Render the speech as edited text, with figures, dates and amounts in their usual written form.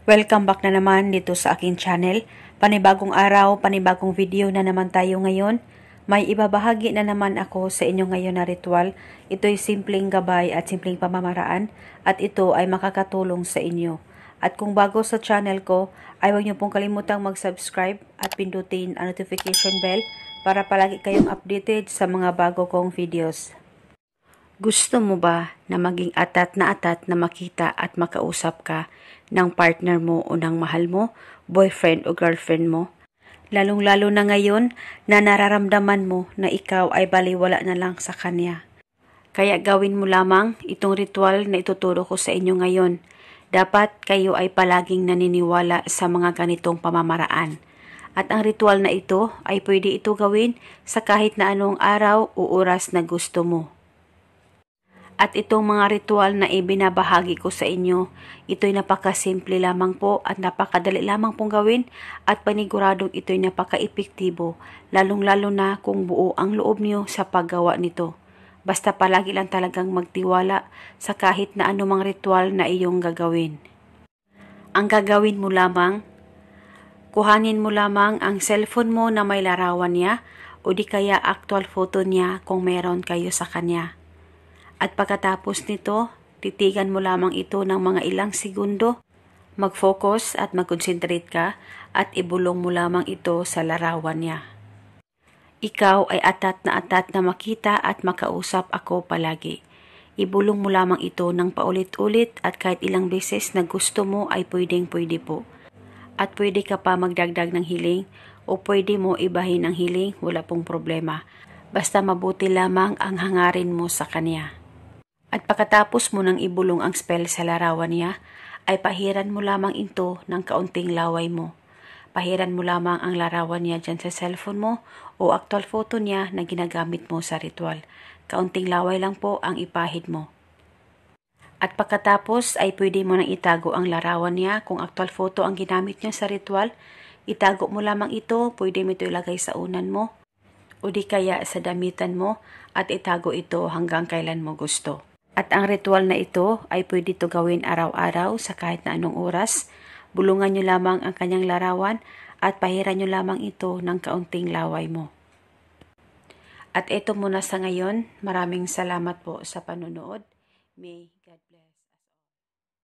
Welcome back na naman dito sa aking channel. Panibagong araw, panibagong video na naman tayo ngayon. May ibabahagi na naman ako sa inyo ngayon na ritual. Ito'y simpleng gabay at simpleng pamamaraan at ito ay makakatulong sa inyo. At kung bago sa channel ko, ay huwag niyo pong kalimutang mag-subscribe at pindutin ang notification bell para palagi kayong updated sa mga bago kong videos. Gusto mo ba na maging atat na makita at makausap ka ng partner mo o ng mahal mo, boyfriend o girlfriend mo? Lalong-lalo na ngayon na nararamdaman mo na ikaw ay baliwala na lang sa kanya. Kaya gawin mo lamang itong ritual na ituturo ko sa inyo ngayon. Dapat kayo ay palaging naniniwala sa mga ganitong pamamaraan. At ang ritual na ito ay pwede ito gawin sa kahit na anong araw o oras na gusto mo. At itong mga ritual na ibinabahagi ko sa inyo, ito'y napakasimple lamang po at napakadali lamang pong gawin at paniguradong ito'y napaka-epektibo, lalong-lalo na kung buo ang loob niyo sa paggawa nito. Basta palagi lang talagang magtiwala sa kahit na anumang ritual na iyong gagawin. Ang gagawin mo lamang, kuhanin mo lamang ang cellphone mo na may larawan niya o di kaya actual photo niya kung meron kayo sa kanya. At pagkatapos nito, titigan mo lamang ito ng mga ilang segundo, mag-focus at mag-concentrate ka at ibulong mo lamang ito sa larawan niya. Ikaw ay atat na makita at makausap ako palagi. Ibulong mo lamang ito ng paulit-ulit at kahit ilang beses na gusto mo ay pwedeng-pwede po. At pwede ka pa magdagdag ng hiling o pwede mo ibahin ang hiling, wala pong problema. Basta mabuti lamang ang hangarin mo sa kanya. At pagkatapos mo nang ibulong ang spell sa larawan niya, ay pahiran mo lamang ito ng kaunting laway mo. Pahiran mo lamang ang larawan niya dyan sa cellphone mo o actual photo niya na ginagamit mo sa ritual. Kaunting laway lang po ang ipahid mo. At pagkatapos ay pwede mo nang itago ang larawan niya kung actual photo ang ginamit niya sa ritual. Itago mo lamang ito, pwede mo ito ilagay sa unan mo o di kaya sa damitan mo at itago ito hanggang kailan mo gusto. At ang ritual na ito ay pwede ito gawin araw-araw sa kahit na anong oras. Bulungan nyo lamang ang kanyang larawan at pahiran nyo lamang ito ng kaunting laway mo. At ito muna sa ngayon. Maraming salamat po sa panunood. May